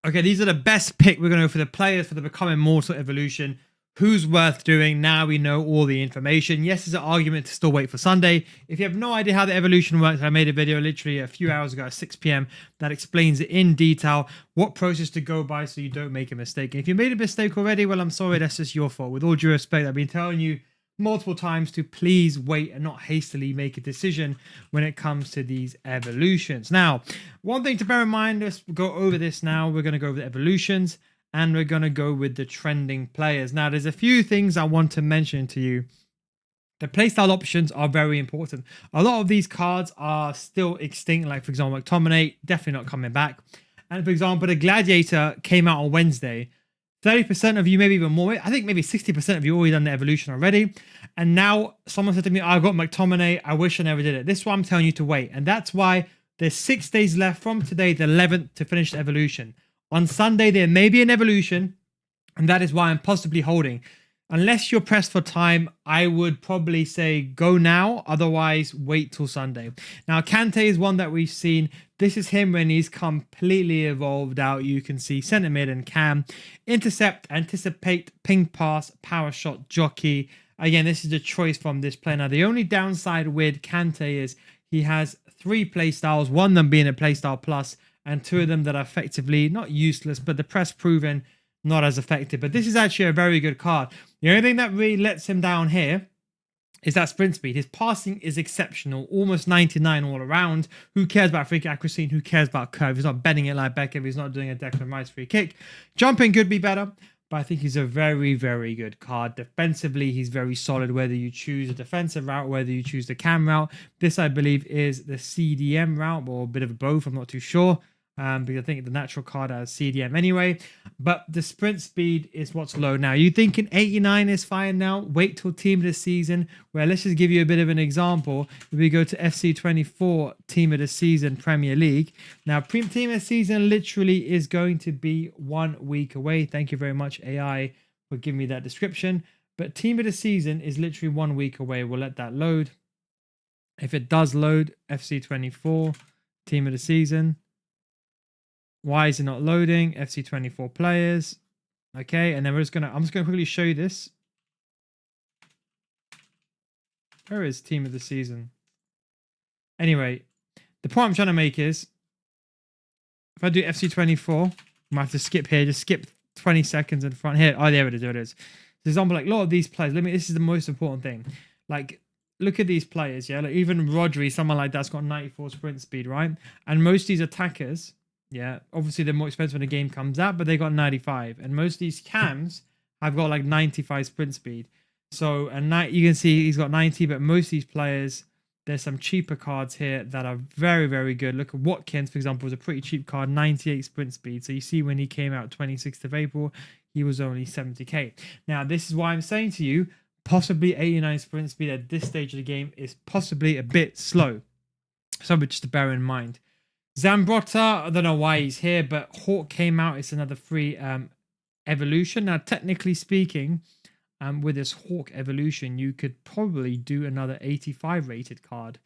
Okay, these are the best pick. We're going to go for the players for the Become Immortal evolution. Who's worth doing? Now we know all the information. Yes, there's an argument to still wait for Sunday. If you have no idea how the evolution works, I made a video literally a few hours ago at 6 p.m. that explains it in detail, what process to go by so you don't make a mistake. And if you made a mistake already, well, I'm sorry, that's just your fault. With all due respect, I've been telling you multiple times to please wait and not hastily make a decision when it comes to these evolutions. Now, one thing to bear in mind, let's go over this now. We're going to go over the evolutions and we're going to go with the trending players. Now, there's a few things I want to mention to you. The playstyle options are very important. A lot of these cards are still extinct, like for example, McTominay, definitely not coming back. And for example, the Gladiator came out on Wednesday. 30% of you, maybe even more, I think maybe 60% of you already done the evolution already. And now someone said to me, I got McTominay, I wish I never did it. This is why I'm telling you to wait. And that's why there's 6 days left from today, the 11th, to finish the evolution. On Sunday, there may be an evolution, and that is why I'm possibly holding. Unless you're pressed for time, I would probably say go now. Otherwise, wait till Sunday. Now, Kante is one that we've seen. This is him when he's completely evolved out. You can see center mid and cam. Intercept, anticipate, ping pass, power shot, jockey. Again, this is the choice from this player. Now, the only downside with Kante is he has 3 play styles, one of them being a playstyle plus, and 2 of them that are effectively not useless, but the press proven not as effective. But this is actually a very good card. The only thing that really lets him down here is that sprint speed. His passing is exceptional, almost 99 all around. Who cares about free kick accuracy and who cares about curve? He's not bending it like Beckham. He's not doing a Declan Rice free kick. Jumping could be better, but I think he's a very, very good card. Defensively, he's very solid, whether you choose a defensive route, whether you choose the cam route. This, I believe, is the CDM route, or a bit of both. I'm not too sure. Because I think the natural card has CDM anyway. But the sprint speed is what's low now. You thinking 89 is fine now? Wait till team of the season. Well, let's just give you a bit of an example. If we go to FC24 team of the season Premier League. Now, team of the season literally is going to be 1 week away. Thank you very much, AI, for giving me that description. But team of the season is literally 1 week away. We'll let that load. If it does load, FC24 team of the season. Why is it not loading? FC24 players. Okay, and then I'm just gonna quickly show you this. Where is team of the season? Anyway, the point I'm trying to make is if I do FC24, I might have to skip here, just skip 20 seconds in front here. Oh, there it is, there it is. For example, like a lot of these players, this is the most important thing. Like, look at these players, yeah. Like even Rodri, someone like that's got 94 sprint speed, right? And most of these attackers, yeah, obviously they're more expensive when the game comes out, but they got 95. And most of these cams have got like 95 sprint speed. So, and you can see he's got 90, but most of these players, there's some cheaper cards here that are very, very good. Look at Watkins, for example, was a pretty cheap card, 98 sprint speed. So you see when he came out 26th of April, he was only 70k. Now, this is why I'm saying to you, possibly 89 sprint speed at this stage of the game is possibly a bit slow. Something just to bear in mind. Zambrotta, I don't know why he's here, but Hawk came out. It's another free evolution. Now, technically speaking, with this Hawk evolution, you could probably do another 85 rated card.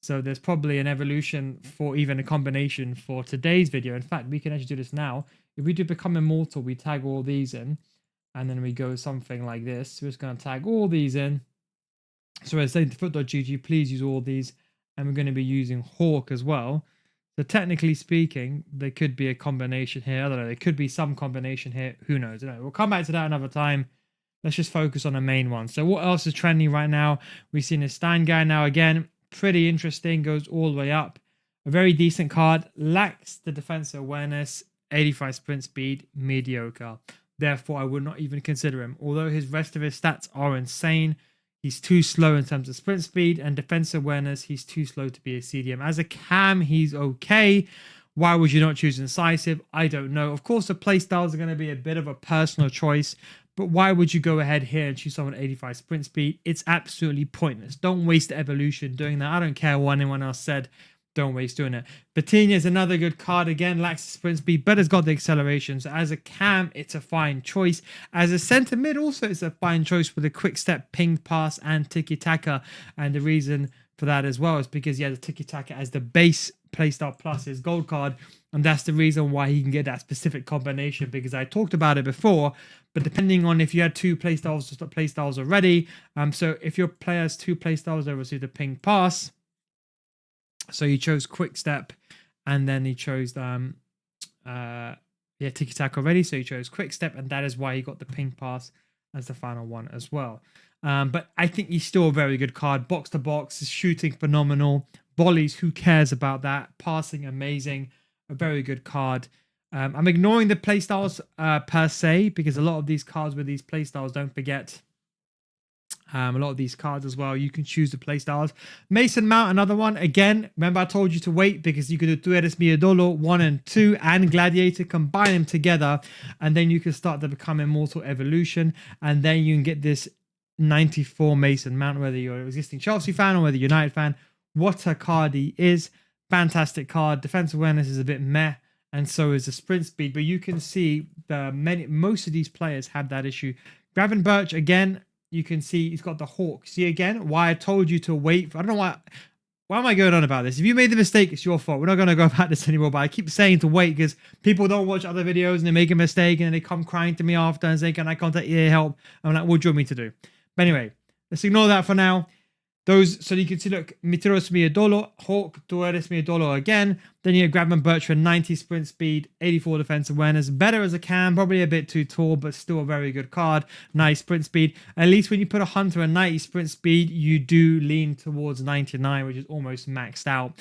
So there's probably an evolution for even a combination for today's video. In fact, we can actually do this now. If we do Become Immortal, we tag all these in, and then we go something like this. We're just going to tag all these in. So we're saying to foot.gg, please use all these, and we're going to be using Hawk as well. So technically speaking, there could be a combination here. I don't know. There could be some combination here. Who knows? I don't know. We'll come back to that another time. Let's just focus on the main one. So what else is trending right now? We've seen a Stein guy now again. Pretty interesting. Goes all the way up. A very decent card. Lacks the defensive awareness. 85 sprint speed. Mediocre. Therefore, I would not even consider him. Although his rest of his stats are insane. He's too slow in terms of sprint speed and defensive awareness. He's too slow to be a CDM. As a cam, he's okay. Why would you not choose incisive? I don't know. Of course, the playstyles are going to be a bit of a personal choice. But why would you go ahead here and choose someone 85 sprint speed? It's absolutely pointless. Don't waste the evolution doing that. I don't care what anyone else said. Don't waste doing it. Batinha is another good card. Again, lacks the sprint speed, but has got the acceleration. So as a cam, it's a fine choice. As a center mid, also it's a fine choice with a quick step, ping pass, and tiki-taka. And the reason for that as well is because he has a tiki-taka as the base playstyle plus his gold card. And that's the reason why he can get that specific combination, because I talked about it before, but depending on if you had two playstyles already, so if your player has two playstyles, there was the ping pass. So he chose quick step, and then he chose tiki taka already. So he chose quick step, and that is why he got the ping pass as the final one as well. But I think he's still a very good card. Box to box, shooting phenomenal. Volleys, who cares about that? Passing, amazing. A very good card. I'm ignoring the playstyles per se, because a lot of these cards with these playstyles, don't forget, a lot of these cards as well, you can choose the playstyles. Mason Mount, another one. Again, remember I told you to wait, because you could do Eres Miedolo 1 and 2 and Gladiator, combine them together, and then you can start to become Immortal Evolution, and then you can get this 94 Mason Mount, whether you're an existing Chelsea fan or whether you're United fan. What a card he is. Fantastic card. Defense awareness is a bit meh, and so is the sprint speed, but you can see most of these players have that issue. Gravenberch, again, you can see he's got the hawk. See again why I told you to wait. I don't know why am I going on about this? If you made the mistake, it's your fault. We're not going to go about this anymore, but I keep saying to wait because people don't watch other videos and they make a mistake and then they come crying to me after and say, can I contact you to help? I'm like, what do you want me to do? But anyway, let's ignore that for now. So you can see, look, Mitiros Miedolo, Hawk, Torres Miedolo again. Then you have Gravenberch for 90 sprint speed, 84 defense awareness. Better as a cam, probably a bit too tall, but still a very good card. Nice sprint speed. At least when you put a Hunter at 90 sprint speed, you do lean towards 99, which is almost maxed out.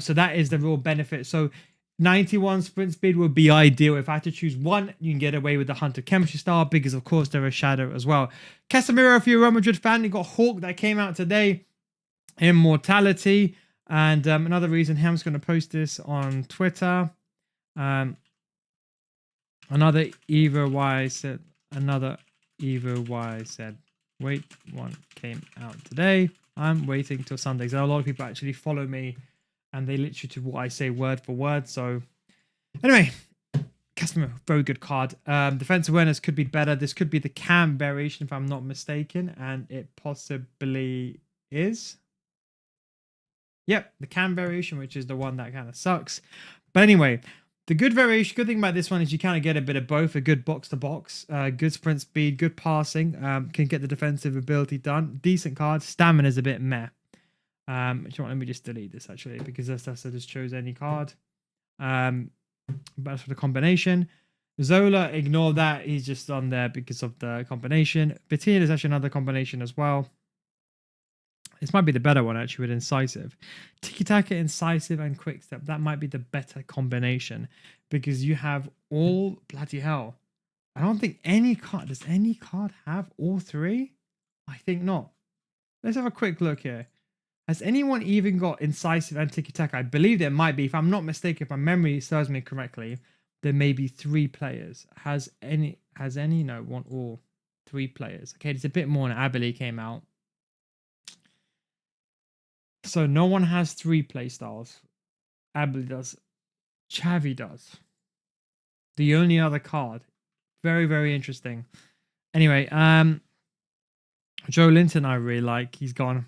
So that is the real benefit. So 91 sprint speed would be ideal. If I had to choose one, you can get away with the Hunter chemistry style, because of course they're a shadow as well. Casemiro, if you're a Real Madrid fan, you got Hawk that came out today. Immortality. And another reason Ham's going to post this on Twitter. Another Evo Y said, wait, one came out today. I'm waiting till Sunday. So a lot of people actually follow me and they literally do what I say word for word. So anyway, Casemiro, very good card. Defense awareness could be better. This could be the cam variation if I'm not mistaken, and it possibly is. Yep, the cam variation, which is the one that kind of sucks. But anyway, the good thing about this one is you kind of get a bit of both. A good box to box, good sprint speed, good passing, can get the defensive ability done. Decent card. Stamina is a bit meh. Let me just delete this actually, because I just chose any card. But as for the combination, Zola, ignore that. He's just on there because of the combination. Bettina is actually another combination as well. This might be the better one actually with Incisive. Tiki-Taka, Incisive, and Quick Step. That might be the better combination, because you have all... Bloody hell. I don't think any card... Does any card have all three? I think not. Let's have a quick look here. Has anyone even got Incisive and Tiki-Taka? I believe there might be. If I'm not mistaken, if my memory serves me correctly, there may be 3 players. Has any? No, want all 3 players. Okay, there's a bit more when Abili came out. So no one has 3 playstyles. Abili does. Xavi does. The only other card. Very, very interesting. Anyway, Joe Linton I really like. He's gone.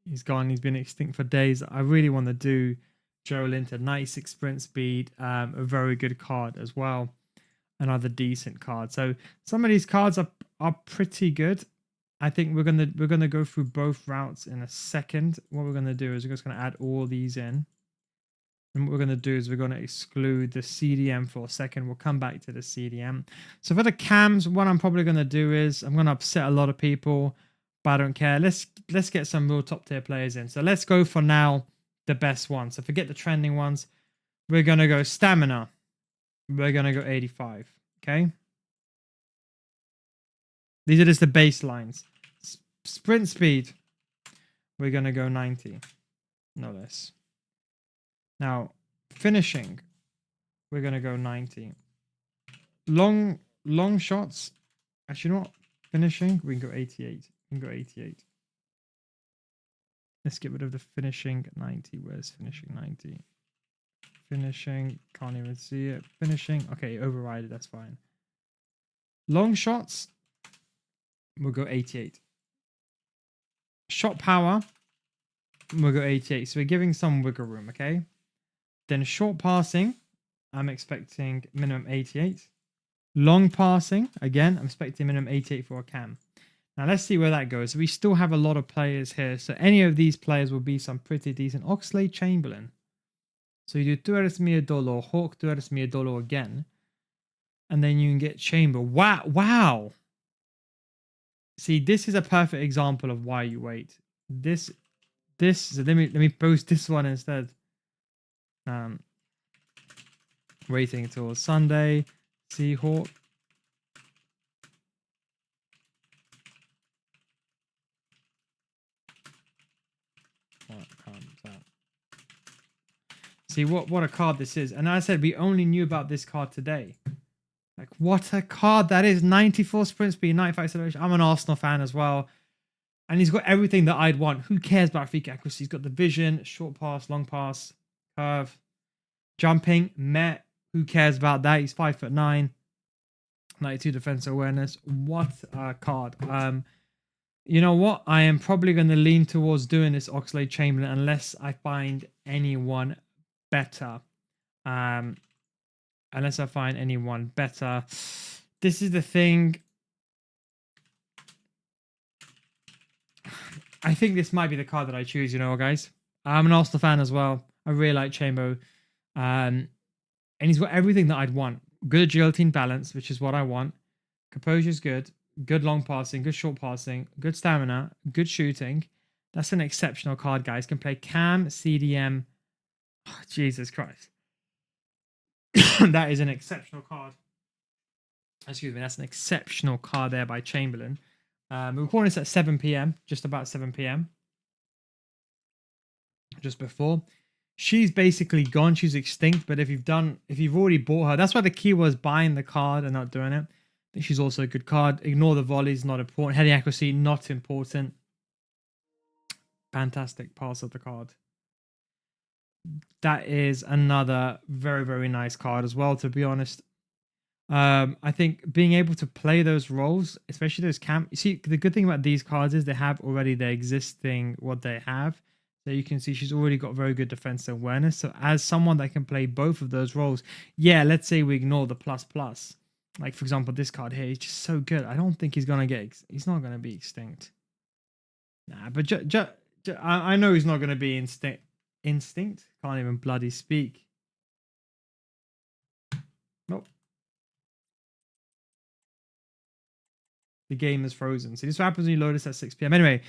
He's been extinct for days. I really want to do Joe Linton. 96 sprint speed. A very good card as well. Another decent card. So some of these cards are pretty good. I think we're gonna go through both routes in a second. What we're gonna do is we're just gonna add all these in. And what we're gonna do is we're gonna exclude the CDM for a second. We'll come back to the CDM. So for the cams, what I'm probably gonna do is I'm gonna upset a lot of people, but I don't care. Let's get some real top tier players in. So let's go for now the best ones. So forget the trending ones. We're gonna go stamina. We're gonna go 85. Okay. These are just the baselines. Sprint speed. We're gonna go 90. No less. Now finishing. We're gonna go 90. Long shots. Actually, not finishing. We can go 88. We can go 88. Let's get rid of the finishing 90. Where's finishing 90? Finishing. Can't even see it. Finishing. Okay, override it. That's fine. Long shots. We'll go 88. Shot power. We'll go 88. So we're giving some wiggle room, okay? Then short passing. I'm expecting minimum 88. Long passing, again, I'm expecting minimum 88 for a cam. Now let's see where that goes. We still have a lot of players here. So any of these players will be some pretty decent. Oxlade Chamberlain. So you do 2 eres mia dollar, Hawk 2 eres mia dollar again. And then you can get Chamber. Wow. Wow. See, this is a perfect example of why you wait. So let me post this one instead. Waiting until Sunday. Seahawk. What comes out? See what a card this is. And I said we only knew about this card today. Like, what a card that is. 94 sprint speed, 95 acceleration. I'm an Arsenal fan as well. And he's got everything that I'd want. Who cares about free kick accuracy? He's got the vision, short pass, long pass, curve, jumping, met. Who cares about that? He's 5'9", 92 defense awareness. What a card. You know what? I am probably going to lean towards doing this Oxlade Chamberlain unless I find anyone better. Unless I find anyone better. This is the thing. I think this might be the card that I choose, you know, guys. I'm an Arsenal fan as well. I really like Chambo. And he's got everything that I'd want. Good agility and balance, which is what I want. Composure's good. Good long passing, good short passing, good stamina, good shooting. That's an exceptional card, guys. Can play CAM, CDM. Oh, Jesus Christ. That is an exceptional card. Excuse me, that's an exceptional card there by Chamberlain. We're recording this at 7 p.m., just about 7 p.m. Just before. She's basically gone. She's extinct. But if you've already bought her, that's why the key was buying the card and not doing it. I think she's also a good card. Ignore the volleys, not important. Heading accuracy, not important. Fantastic pass of the card. That is another very, very nice card as well, to be honest. I think being able to play those roles, especially those camp. You see, the good thing about these cards is they have already the existing what they have. So you can see she's already got very good defensive awareness. So as someone that can play both of those roles, yeah, let's say we ignore the plus plus. Like, for example, this card here is just so good. I don't think he's going to he's not going to be extinct. Nah, but I know he's not going to be instinct. Can't even bloody speak. Nope. The game is frozen. See, this happens when you load this at 6 p.m. Anyway,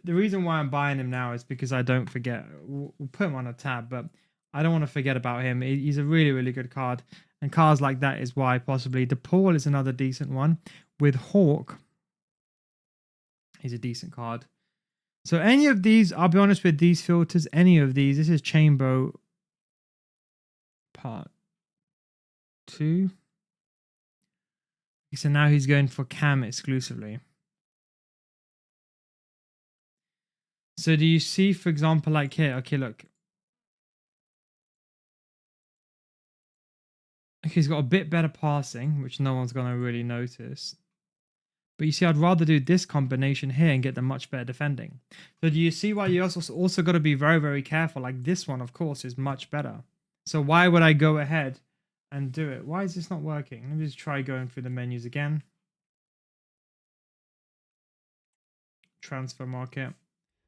the reason why I'm buying him now is because I don't forget. We'll put him on a tab, but I don't want to forget about him. He's a really, really good card. And cards like that is why possibly DePaul is another decent one. With Hawk, he's a decent card. So any of these, I'll be honest with these filters, any of these, this is Chambo part 2. So now he's going for cam exclusively. So do you see, for example, like here, okay, look. Okay, he's got a bit better passing, which no one's going to really notice. But you see, I'd rather do this combination here and get them much better defending. So do you see why you also got to be very, very careful? Like this one, of course, is much better. So why would I go ahead and do it? Why is this not working? Let me just try going through the menus again. Transfer market.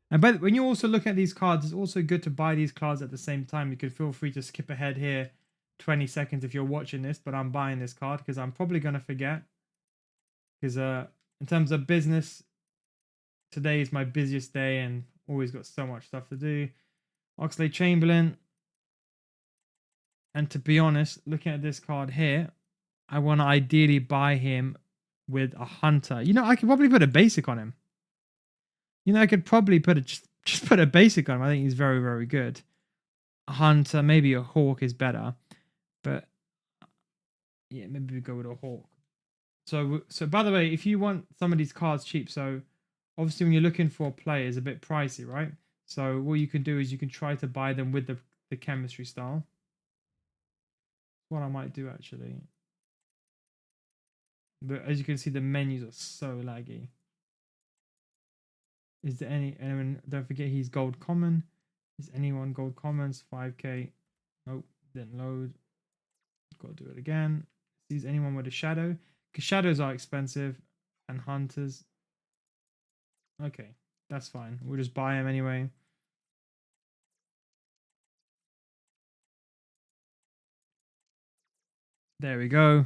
And but when you also look at these cards, it's also good to buy these cards at the same time. You could feel free to skip ahead here 20 seconds if you're watching this, but I'm buying this card because I'm probably going to forget. Because in terms of business, today is my busiest day and always got so much stuff to do. Oxlade Chamberlain. And to be honest, looking at this card here, I want to ideally buy him with a hunter. You know, I could probably put a basic on him. You know, I could probably put just put a basic on him. I think he's very, very good. A hunter, maybe a hawk is better. But yeah, maybe we go with a hawk. So by the way, if you want some of these cards cheap, so obviously when you're looking for a player, it's a bit pricey, right? So what you can do is you can try to buy them with the chemistry style. What I might do actually. But as you can see, the menus are so laggy. Is there anyone? Don't forget he's gold common. Is anyone gold commons? 5k. Nope, didn't load. Got to do it again. Sees anyone with a shadow? Because shadows are expensive, and hunters. Okay, that's fine. We'll just buy them anyway. There we go.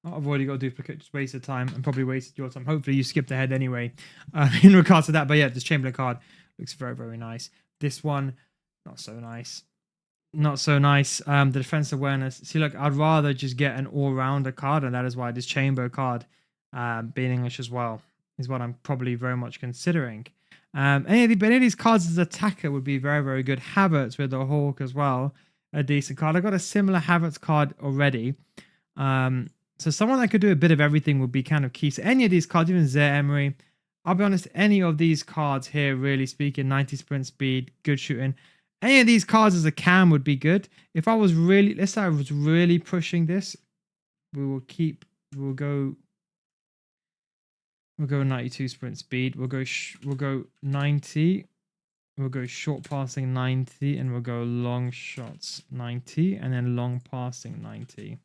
Oh, I've already got a duplicate, just wasted time and probably wasted your time. Hopefully you skipped ahead anyway in regards to that. But yeah, this Chamberlain card looks very, very nice. This one, not so nice. Not so nice. The defense awareness. See, look, I'd rather just get an all-rounder card, and that is why this Chamber card, being English as well, is what I'm probably very much considering. Any of these cards as attacker would be very, very good. Havertz with the Hawk as well, a decent card. I got a similar Havertz card already. So someone that could do a bit of everything would be kind of key. So any of these cards, even Zaire Emery, I'll be honest, any of these cards here, really speaking, 90 sprint speed, good shooting. Any of these cards as a cam would be good. If I was really, let's say I was really pushing this, we'll go 92 sprint speed. We'll go 90. We'll go short passing 90, and we'll go long shots 90, and then long passing 90.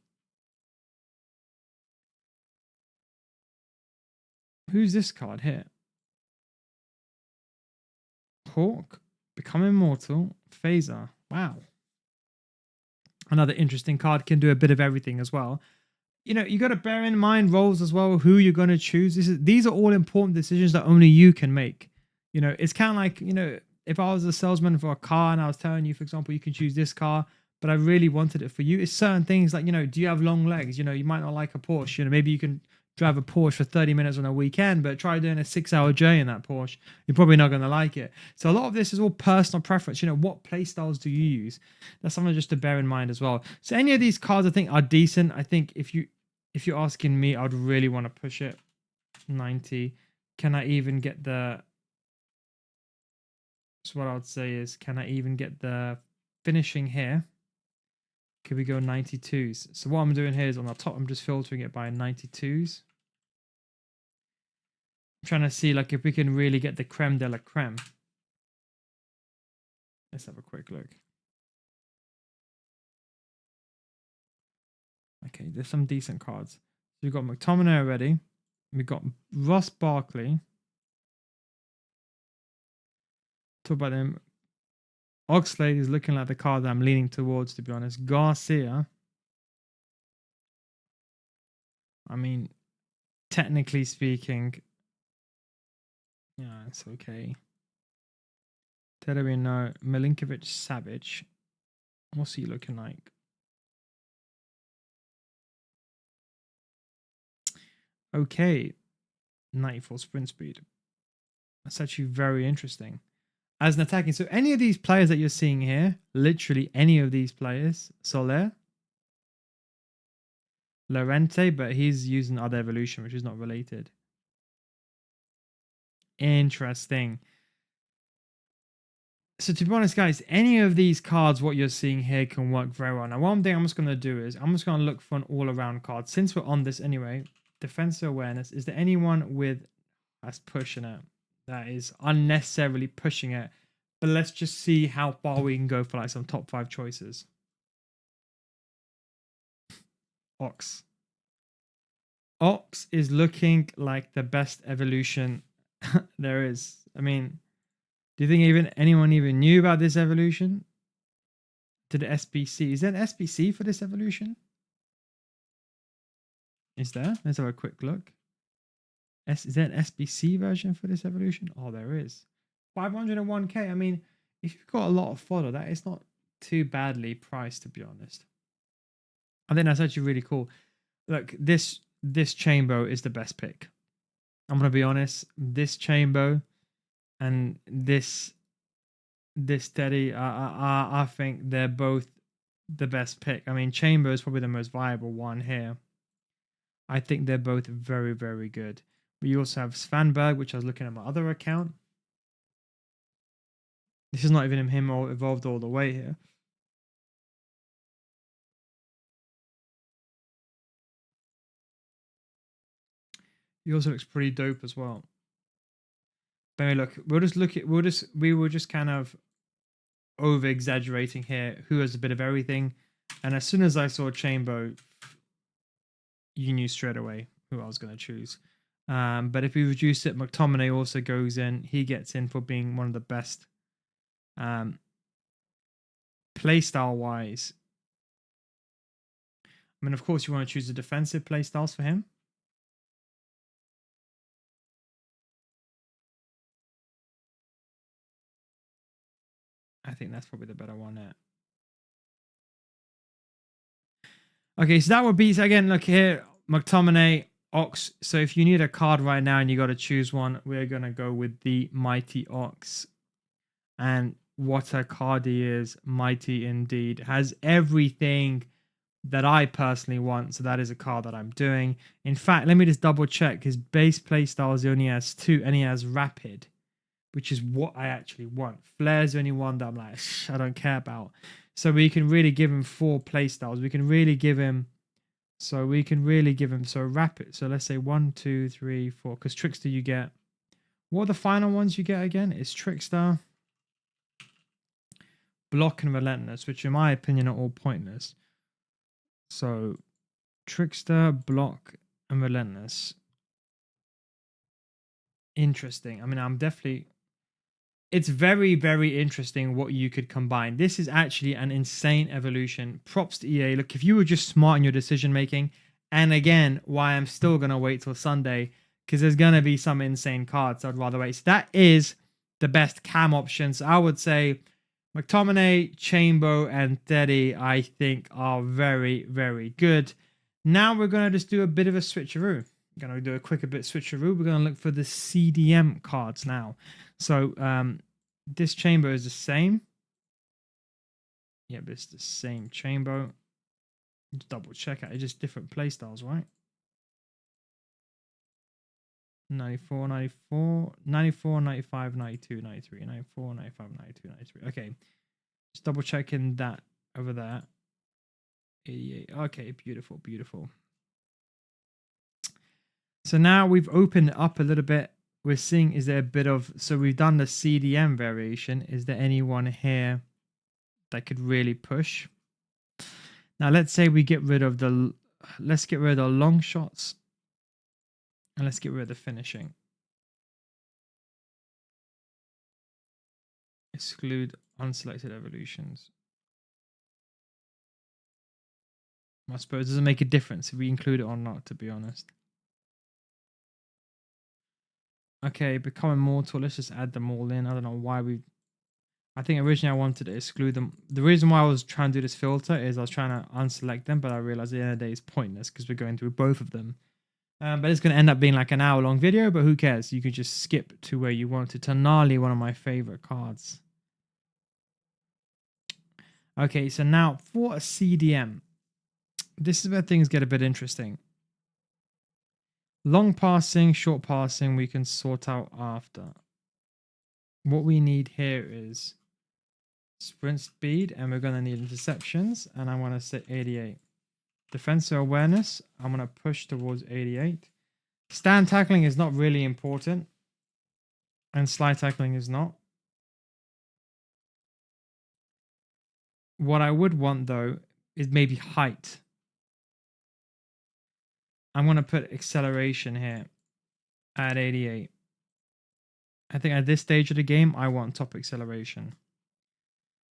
Who's this card here? Hawk, Become Immortal, Phaser. Wow. Another interesting card, can do a bit of everything as well. You know, you got to bear in mind roles as well, who you're going to choose. These are all important decisions that only you can make. You know, it's kind of like, you know, if I was a salesman for a car and I was telling you, for example, you can choose this car, but I really wanted it for you. It's certain things like, you know, do you have long legs? You know, you might not like a Porsche. You know, maybe you can drive a Porsche for 30 minutes on a weekend, but try doing a 6-hour journey in that Porsche. You're probably not going to like it. So a lot of this is all personal preference. You know, what play styles do you use? That's something just to bear in mind as well. So any of these cards I think are decent. I think if you're asking me, I'd really want to push it 90. Can I even get the... So what I would say is, can I even get the finishing here? Could we go 92s? So what I'm doing here is on the top, I'm just filtering it by 92s. I'm trying to see like if we can really get the creme de la creme. Let's have a quick look. Okay, there's some decent cards. So we've got McTominay already. We've got Ross Barkley. Talk about him. Oxlade is looking like the card that I'm leaning towards, to be honest. Garcia. I mean, technically speaking, yeah, it's okay. Terabino, Milinkovic Savic. What's he looking like? Okay. 94 sprint speed. That's actually very interesting. As an attacking, so any of these players that you're seeing here, literally any of these players, Soler, Lorente, but he's using other evolution, which is not related. Interesting. So to be honest, guys, any of these cards, what you're seeing here can work very well. Now, one thing I'm just going to do is I'm just going to look for an all-around card. Since we're on this anyway, defensive awareness. Is there anyone with that's pushing it? That is unnecessarily pushing it. But let's just see how far we can go for like some top 5 choices. Ox. Ox is looking like the best evolution there is. I mean, do you think anyone even knew about this evolution? To the SBC. Is there an SBC for this evolution? Is there? Let's have a quick look. Is there an SBC version for this evolution? Oh, there is. 501k. I mean, if you've got a lot of fodder, that is not too badly priced, to be honest. I think that's actually really cool. Look, this Chambo is the best pick. I'm gonna be honest. This Chambo and this Teddy, I think they're both the best pick. I mean, Chambo is probably the most viable one here. I think they're both very, very good. We also have Svanberg, which I was looking at my other account. This is not even him all evolved all the way here. He also looks pretty dope as well. But look, we were just kind of over exaggerating here. Who has a bit of everything? And as soon as I saw Chamber, you knew straight away who I was going to choose. But if we reduce it, McTominay also goes in. He gets in for being one of the best. Playstyle wise, I mean, of course, you want to choose the defensive playstyles for him. I think that's probably the better one there. Okay, so that would be, so again, look here, McTominay, Ox. So if you need a card right now and you got to choose one, we're going to go with the Mighty Ox. And what a card he is, mighty indeed. Has everything that I personally want, so that is a card that I'm doing. In fact, let me just double check. His base playstyles only has 2, and he has Rapid, which is what I actually want. Flair's the only one that I'm like, I don't care about. So we can really give him 4 playstyles. We can really give him, so Rapid. So let's say 1, 2, 3, 4, because Trickster you get. What are the final ones you get again? It's Trickster, Block, and Relentless, which in my opinion are all pointless. So Trickster, Block, and Relentless. Interesting. I mean, I'm definitely... It's very, very interesting what you could combine. This is actually an insane evolution. Props to EA. Look, if you were just smart in your decision making, and again, why I'm still going to wait till Sunday, because there's going to be some insane cards I'd rather wait. So that is the best cam options. I would say McTominay, Chamber, and Teddy, I think, are very, very good. Now we're going to just do a bit of a switcheroo. We're going to do a quicker bit switcheroo. We're going to look for the CDM cards now. So this Chamber is the same. Yeah, but it's the same Chamber. Just double check it. It's just different playstyles, right? 94, 94, 94, 95, 92, 93, 94, 95, 92, 93. Okay. Just double checking that over there. 88. Okay, beautiful, beautiful. So now we've opened it up a little bit. We're seeing, is there a bit of, so we've done the CDM variation. Is there anyone here that could really push? Now, let's say we get rid of the, let's get rid of the long shots. And let's get rid of the finishing. Exclude unselected evolutions. I suppose it doesn't make a difference if we include it or not, to be honest. Okay, become immortal. Let's just add them all in. I don't know why we... I think originally I wanted to exclude them. The reason why I was trying to do this filter is I was trying to unselect them, but I realized at the end of the day it's pointless because we're going through both of them. But it's going to end up being like an hour-long video, but who cares? You could just skip to where you want to. Tonali, one of my favorite cards. Okay, so now for a CDM, this is where things get a bit interesting. Long passing, short passing, we can sort out after. What we need here is sprint speed, and we're going to need interceptions, and I want to set 88. Defensive awareness, I'm going to push towards 88. Stand tackling is not really important, and slide tackling is not. What I would want, though, is maybe height. I'm going to put acceleration here at 88. I think at this stage of the game, I want top acceleration.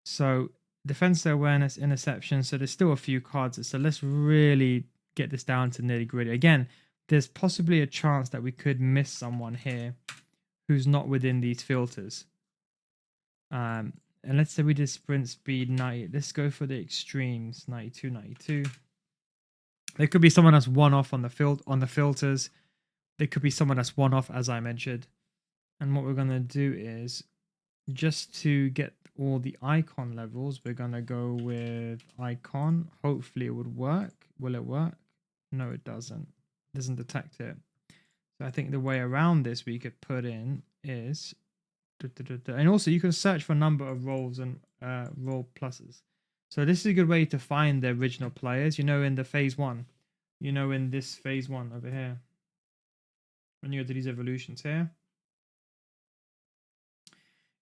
So defensive awareness, interception. So there's still a few cards. So let's really get this down to nitty gritty. Again, there's possibly a chance that we could miss someone here who's not within these filters. And let's say we did sprint speed 90. Let's go for the extremes, 92, 92. There could be someone that's one off on the filters. There could be someone that's one off, as I mentioned. And what we're going to do is, just to get all the icon levels, we're going to go with icon. Hopefully it would work. Will it work? No, it doesn't. It doesn't detect it. So I think the way around this we could put in is... And also you can search for a number of roles and role pluses. So this is a good way to find the original players. You know, in the phase 1. You know, in this phase 1 over here. When you go to these evolutions here.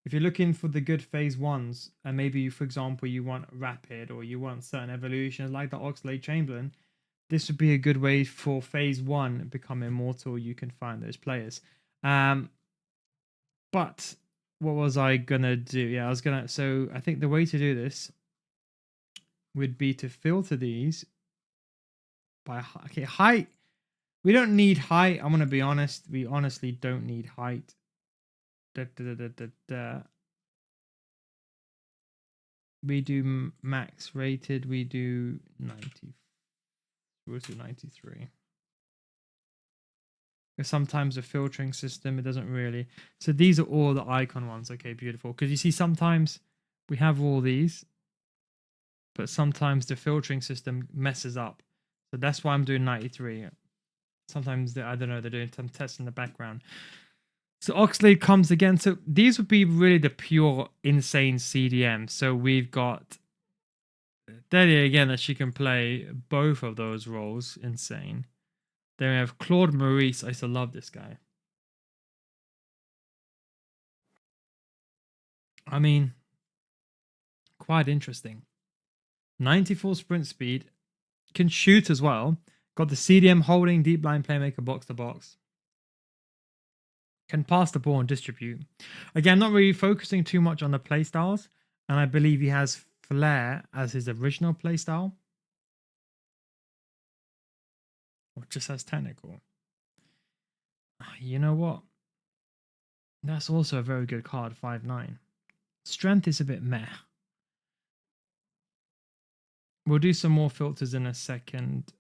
If you're looking for the good phase ones, and maybe, for example, you want rapid or you want certain evolutions like the Oxlade Chamberlain, this would be a good way for phase one become immortal. You can find those players. But what was I gonna do? Yeah, I was gonna. So I think the way to do this would be to filter these by height. We don't need height. I'm gonna be honest. We honestly don't need height. We do max rated. We do 90. We'll do 93. Because sometimes the filtering system, it doesn't really. So these are all the icon ones. Okay, beautiful. Because you see, sometimes we have all these, but sometimes the filtering system messes up. So that's why I'm doing 93. Sometimes I don't know, they're doing some tests in the background. So Oxlade comes again. So these would be really the pure insane CDM. So we've got Delia again that she can play both of those roles. Insane. Then we have Claude Maurice. I used to love this guy. I mean, quite interesting. 94 sprint speed. Can shoot as well. Got the CDM holding, deep line playmaker, box to box. Can pass the ball and distribute. Again, not really focusing too much on the playstyles. And I believe he has Flair as his original playstyle. Or just as technical. You know what? That's also a very good card, 5'9". Strength is a bit meh. We'll do some more filters in a second.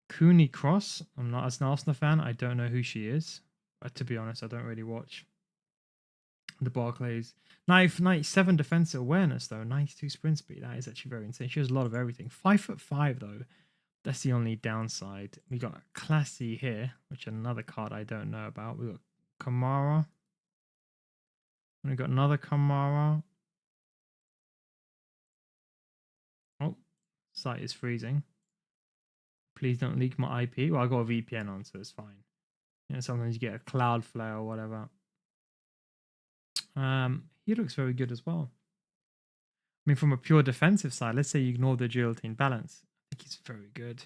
Cooney Cross. I'm not as an Arsenal fan. I don't know who she is. But to be honest, I don't really watch the Barclays. 97 defensive awareness, though. 92 sprint speed. That is actually very insane. She has a lot of everything. 5'5", though. That's the only downside. We got Classy here, which is another card I don't know about. We got Kamara. And we got another Kamara. Oh, site is freezing. Please don't leak my IP. Well, I got a VPN on, so it's fine. You know, sometimes you get a Cloudflare or whatever. He looks very good as well. I mean, from a pure defensive side, let's say you ignore the agility and balance. I think he's very good.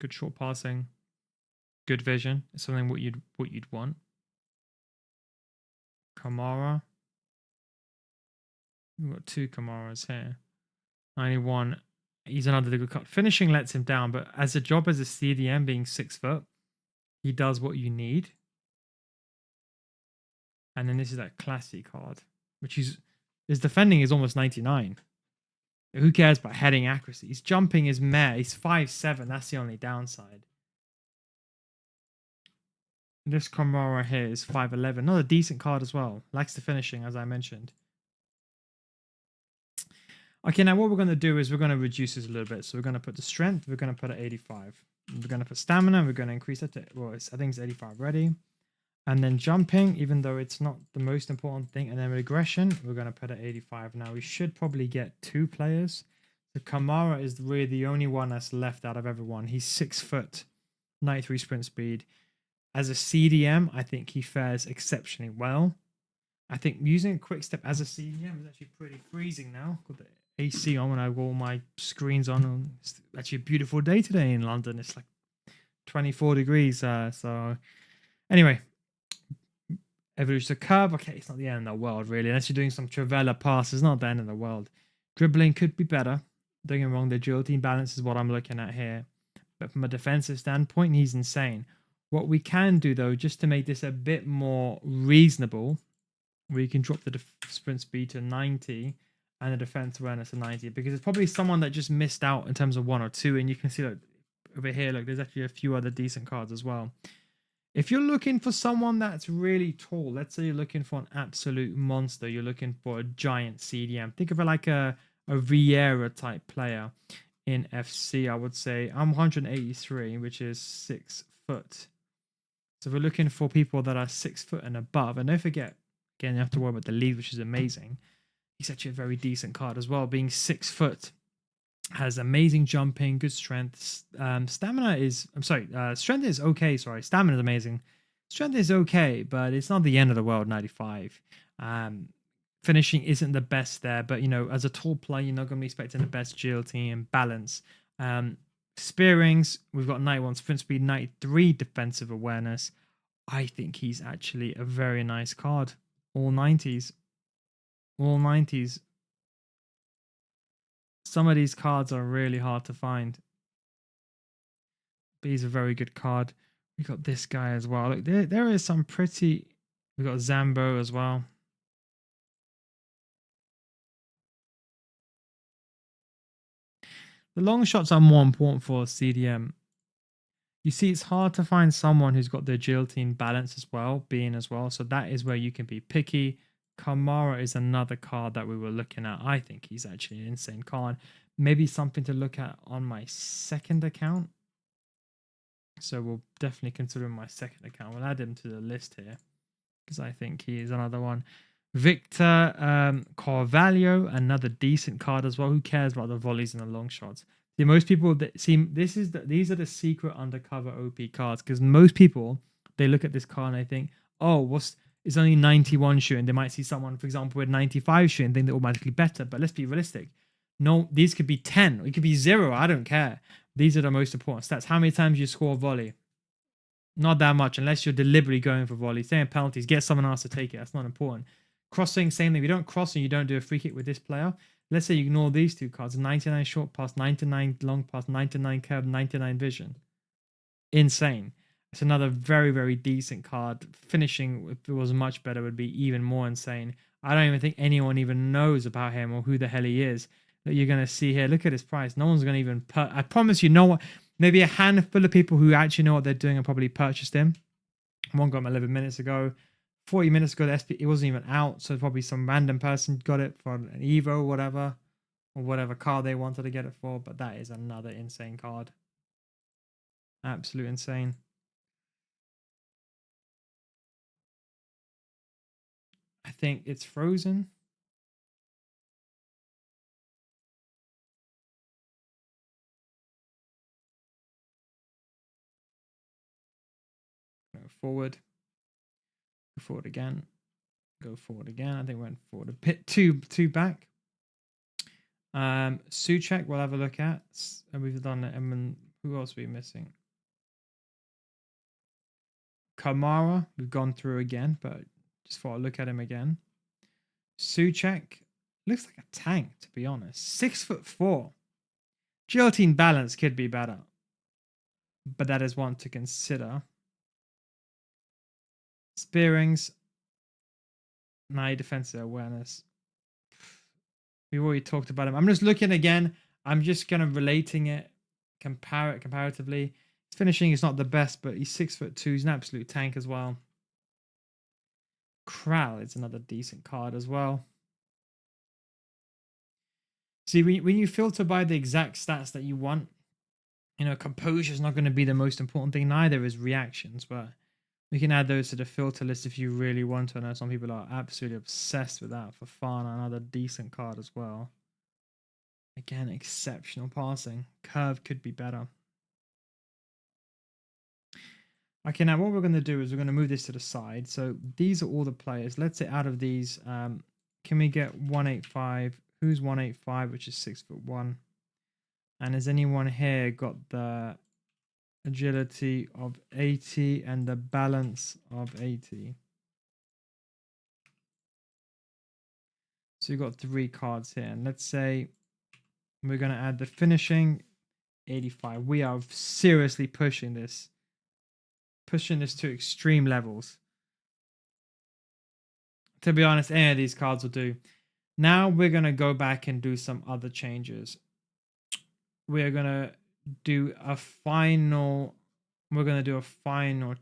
Good short passing. Good vision. It's something what you'd want. Kamara. We've got two Kamaras here. 91. He's another good cut. Finishing lets him down, but as a job as a CDM, being 6 foot, he does what you need. And then this is that classy card, which is his defending is almost 99. Who cares about heading accuracy? His jumping is meh. He's 5'7". That's the only downside. This Kamara here is 5'11". Another decent card as well. Likes the finishing, as I mentioned. Okay, now what we're going to do is we're going to reduce this a little bit. So we're going to put the strength. We're going to put it 85. We're going to put stamina. We're going to increase it to, well, I think it's 85 ready. And then jumping, even though it's not the most important thing. And then regression, we're going to put it 85. Now we should probably get 2 players. So Kamara is really the only one that's left out of everyone. He's 6 foot, 93 sprint speed. As a CDM, I think he fares exceptionally well. I think using a quick step as a CDM is actually pretty freezing now. Got the AC on when I got all my screens on. It's actually a beautiful day today in London. It's like 24 degrees. So anyway, evolution curve. Okay, it's not the end of the world really. Unless you're doing some Travella pass, it's not the end of the world. Dribbling could be better. Don't get me wrong. The agility and balance is what I'm looking at here. But from a defensive standpoint, he's insane. What we can do, though, just to make this a bit more reasonable, we can drop the sprint speed to 90 and the defense awareness to 90, because it's probably someone that just missed out in terms of 1 or 2. And you can see, look, over here, look, there's actually a few other decent cards as well. If you're looking for someone that's really tall, let's say you're looking for an absolute monster, you're looking for a giant CDM. Think of it like a Vieira type player in FC, I would say. I'm 183, which is 6 foot. So we're looking for people that are 6 foot and above. And don't forget, again, you have to worry about the lead, which is amazing. He's actually a very decent card as well. Being 6 foot, has amazing jumping, good strength. Stamina is, strength is okay. Sorry, stamina is amazing. Strength is okay, but it's not the end of the world, 95. Finishing isn't the best there, but you know, as a tall player, you're not going to be expecting the best agility and balance. Spearings, we've got 91 sprint speed, 93 defensive awareness. I think he's actually a very nice card. All 90s. All 90s. Some of these cards are really hard to find. But he's a very good card. We got this guy as well. Look, there is some pretty... We got Zambo as well. The long shots are more important for CDM. You see, it's hard to find someone who's got the agility and balance as well, being as well. So that is where you can be picky. Kamara is another card that we were looking at. I think he's actually an insane card. Maybe something to look at on my second account. So we'll definitely consider my second account. We'll add him to the list here because I think he is another one. Victor Carvalho, another decent card as well. Who cares about the volleys and the long shots? See, most people that see these are the secret undercover OP cards because most people they look at this card and they think, oh, it's only 91 shooting. They might see someone, for example, with 95 shooting, think they're automatically better. But let's be realistic. No, these could be 10. It could be 0. I don't care. These are the most important stats. How many times you score a volley? Not that much, unless you're deliberately going for volley. Saying penalties, get someone else to take it. That's not important. Crossing, same thing. If you don't cross and you don't do a free kick with this player, let's say you ignore these two cards: 99 short pass, 99 long pass, 99 curve, 99 vision. Insane. It's another very, very decent card. Finishing, if it was much better, would be even more insane. I don't even think anyone even knows about him or who the hell he is. That you're going to see here. Look at his price. No one's going to even... I promise you, no one... Maybe a handful of people who actually know what they're doing and probably purchased him. One got him 11 minutes ago. 40 minutes ago, the SP, it wasn't even out. So probably some random person got it for an Evo or whatever card they wanted to get it for. But that is another insane card. Absolute insane. I think it's frozen. Go forward. Go forward again. Go forward again. I think we went forward a bit two back. Suchek we'll have a look at. And we've done it. And who else are we missing? Kamara, we've gone through again, but just thought I'd look at him again. Suchek looks like a tank, to be honest. 6'4". Agility and balance could be better, but that is one to consider. Spearings, 9 defensive awareness. We've already talked about him. I'm just looking again. I'm just kind of relating it, compare it comparatively. His finishing is not the best, but he's 6'2". He's an absolute tank as well. Kral is another decent card as well. See, when you filter by the exact stats that you want, you know, composure is not going to be the most important thing. Neither is reactions, but we can add those to the filter list if you really want to. I know some people are absolutely obsessed with that for fun. Another decent card as well. Again, exceptional passing. Curve could be better. Okay, now what we're going to do is we're going to move this to the side. So these are all the players. Let's say out of these, can we get 185? Who's 185, which is 6'1"? And has anyone here got the agility of 80 and the balance of 80? So you've got 3 cards here. And let's say we're going to add the finishing 85. We are seriously pushing this to extreme levels. To be honest, any of these cards will do. Now we're going to go back and do some other changes. We're going to do a final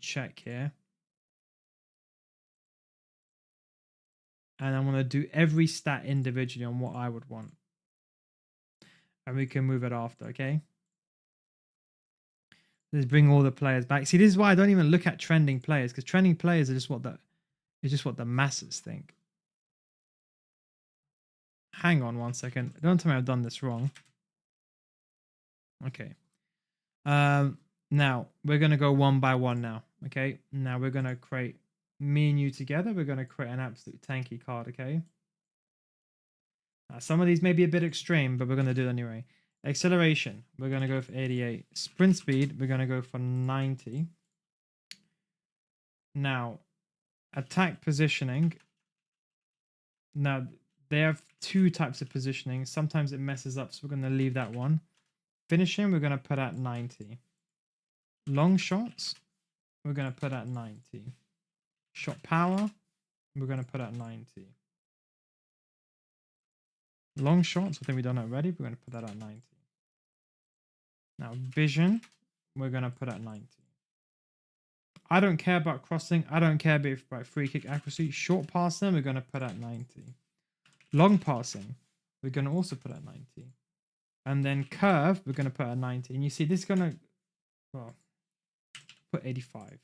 check here. And I'm going to do every stat individually on what I would want. And we can move it after, okay? Let's bring all the players back. See, this is why I don't even look at trending players, because trending players are just what the masses think. Hang on 1 second. Don't tell me I've done this wrong. Okay. Now we're gonna go one by one now. Okay. Now we're gonna create me and you together, we're going to create an absolute tanky card, okay? Some of these may be a bit extreme, but we're going to do it anyway. Acceleration, we're going to go for 88. Sprint speed, we're going to go for 90. Now, attack positioning. Now, they have two types of positioning. Sometimes it messes up, so we're going to leave that one. Finishing, we're going to put at 90. Long shots, we're going to put at 90. Shot power, we're going to put at 90. Long shots, I think we've done it already. We're going to put that at 90. Now, vision, we're going to put at 90. I don't care about crossing. I don't care about free kick accuracy. Short passing, we're going to put at 90. Long passing, we're going to also put at 90. And then curve, we're going to put at 90. And you see, this is going to, well, put 85.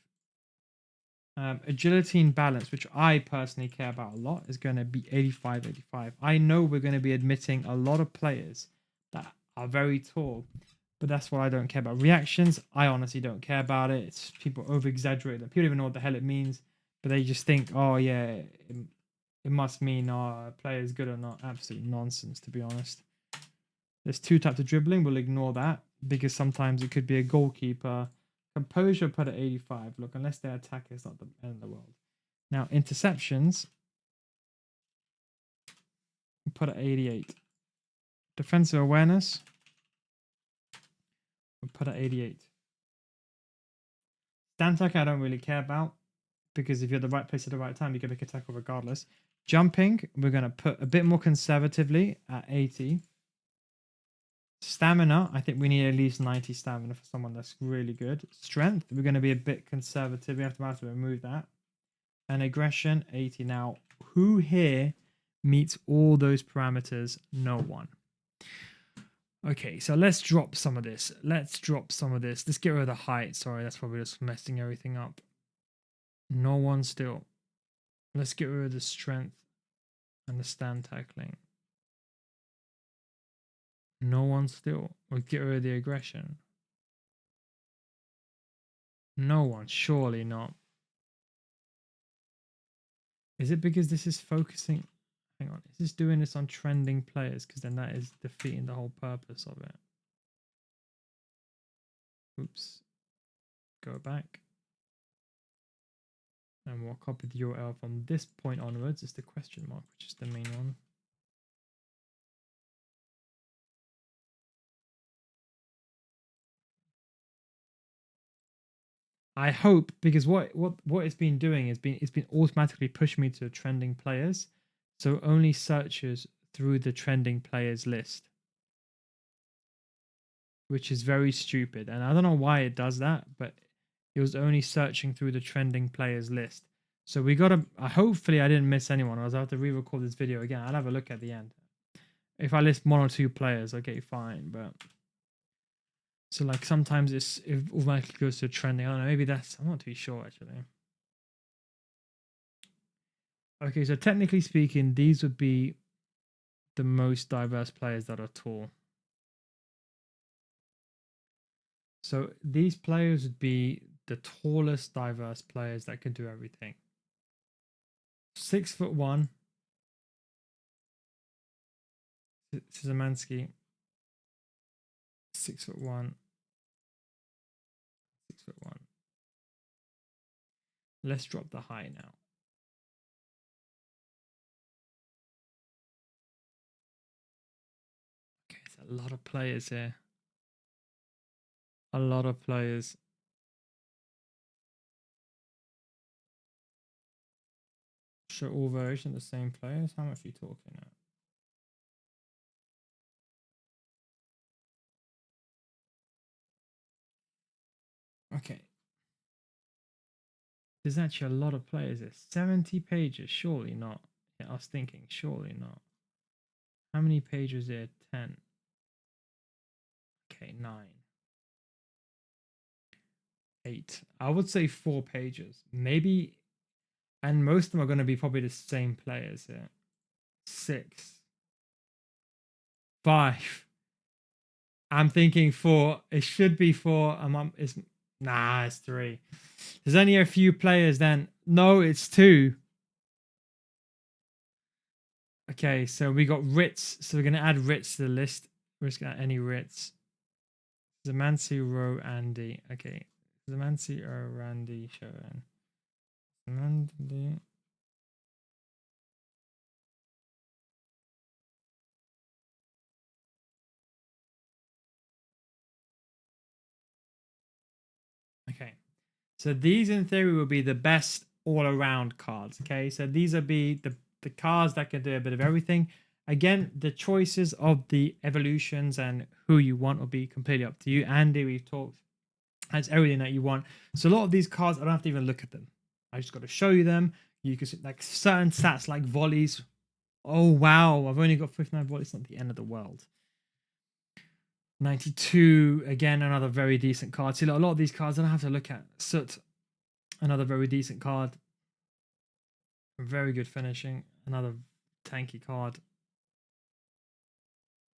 Agility and balance, which I personally care about a lot, is going to be 85, 85. I know we're going to be admitting a lot of players that are very tall, but that's what I don't care about. Reactions, I honestly don't care about it. It's people over-exaggerate them. People don't even know what the hell it means, but they just think, oh yeah, it must mean a player is good or not. Absolute nonsense, to be honest. There's two types of dribbling. We'll ignore that because sometimes it could be a goalkeeper. Composure, put at 85. Look, unless their attack is not the end of the world. Now, interceptions, put at 88. Defensive awareness, we'll put at 88. Stand tackle, I don't really care about because if you're at the right place at the right time, you can make a tackle regardless. Jumping, we're going to put a bit more conservatively at 80. Stamina, I think we need at least 90 stamina for someone that's really good. Strength, we're going to be a bit conservative. We have to remove that. And aggression, 80. Now, who here meets all those parameters? No one. Okay, so let's drop some of this. Let's get rid of the height. Sorry, that's probably just messing everything up. No one still. Let's get rid of the strength and the stand tackling. No one still. We'll get rid of the aggression. No one. Surely not. Is it because this is focusing? Hang on. Is this doing this on trending players? Because then that is defeating the whole purpose of it. Oops. Go back. And we'll copy the URL from this point onwards. It's the question mark, which is the main one. I hope, because what it's been doing is it's been automatically pushing me to trending players, so only searches through the trending players list, which is very stupid. And I don't know why it does that, but it was only searching through the trending players list. So we got to. Hopefully, I didn't miss anyone. I'll have to re-record this video again. I'll have a look at the end. If I list one or two players, okay, fine, but. So like sometimes it automatically goes to trending. I don't know, maybe that's, I'm not too sure actually. Okay, so technically speaking, these would be the most diverse players that are tall. So these players would be the tallest diverse players that can do everything. 6'1", Szymanski. 6'1", 6'1". Let's drop the high now. Okay, it's a lot of players here. A lot of players. Show all variation the same players. How much are you talking at? Okay. There's actually a lot of players there. 70 pages. Surely not. Yeah, I was thinking, surely not. How many pages there? 10. Okay, 9. 8. I would say 4 pages. Maybe. And most of them are going to be probably the same players here. 6. 5. I'm thinking 4. It should be 4. It's 3. There's only a few players then. No, it's 2. Okay, so we got Ritz. So we're going to add Ritz to the list. We're just going to add any Ritz. Zamansi, Ro, Andy. Okay. Zamansi, Randy, Sharon. Zamansi. Okay. So these in theory will be the best all-around cards. Okay. So these will be the cards that can do a bit of everything. Again, the choices of the evolutions and who you want will be completely up to you. Andy, we've talked. That's everything that you want. So a lot of these cards, I don't have to even look at them. I just got to show you them. You can see like certain stats like volleys. Oh wow, I've only got 59 volleys. It's not the end of the world. 92, again, another very decent card. See, a lot of these cards I don't have to look at. Soot, another very decent card. Very good finishing. Another tanky card.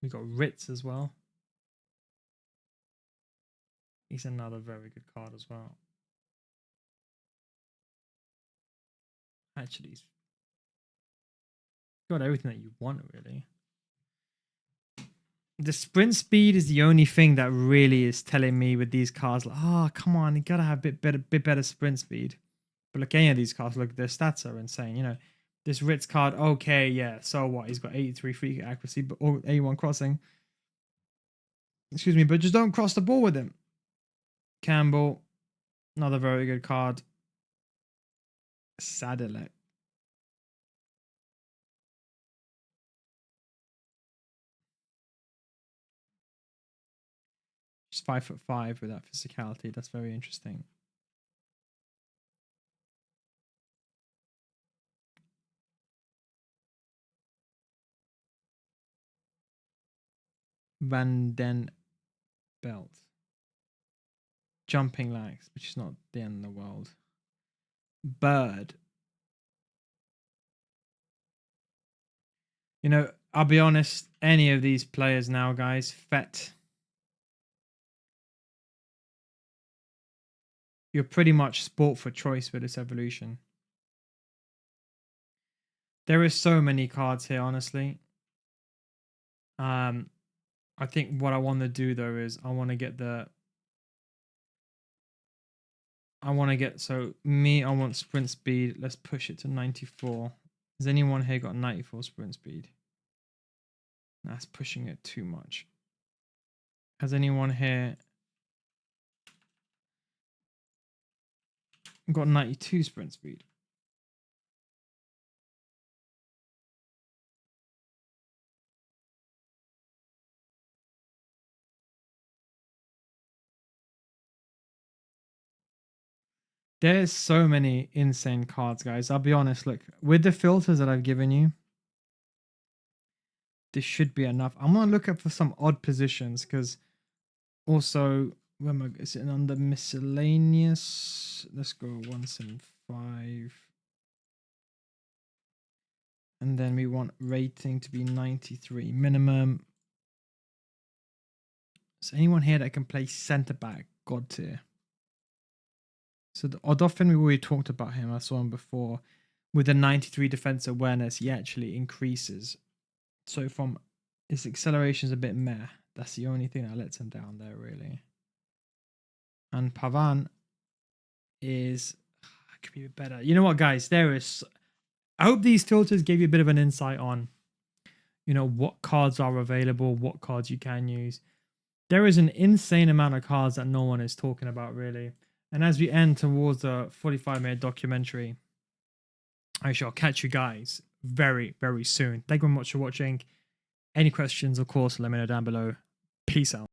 We got Ritz as well. He's another very good card as well. Actually, he's got everything that you want, really. The sprint speed is the only thing that really is telling me with these cars, like, oh, come on, you gotta have a bit better sprint speed. But look, any of these cars, look, their stats are insane. You know, this Ritz card, okay, yeah, so what? He's got 83 free accuracy, but or 81 crossing. Excuse me, but just don't cross the ball with him. Campbell, another very good card. Sadilek. Just 5'5" with that physicality. That's very interesting. Van Den Belt. Jumping lags, which is not the end of the world. Bird. You know, I'll be honest, any of these players now, guys, Fett, you're pretty much sport for choice with this evolution. There is so many cards here, honestly. I think what I want to do though is I want to get so me, I want sprint speed. Let's push it to 94. Has anyone here got 94 sprint speed? That's pushing it too much. Has anyone here got 92 sprint speed? There's so many insane cards, guys. I'll be honest. Look, with the filters that I've given you, this should be enough. I'm gonna look up for some odd positions because also, where am I sitting under miscellaneous? Let's go 175. And then we want rating to be 93 minimum. So anyone here that can play centre back, god tier. So the Odofin, we already talked about him. I saw him before. With a 93 defense awareness, he actually increases. So from his acceleration is a bit meh. That's the only thing that lets him down there, really. And Pavan is could be better. You know what, guys? There is. I hope these filters gave you a bit of an insight on, you know, what cards are available, what cards you can use. There is an insane amount of cards that no one is talking about, really. And as we end towards the 45-minute documentary, I shall catch you guys very, very soon. Thank you very much for watching. Any questions, of course, let me know down below. Peace out.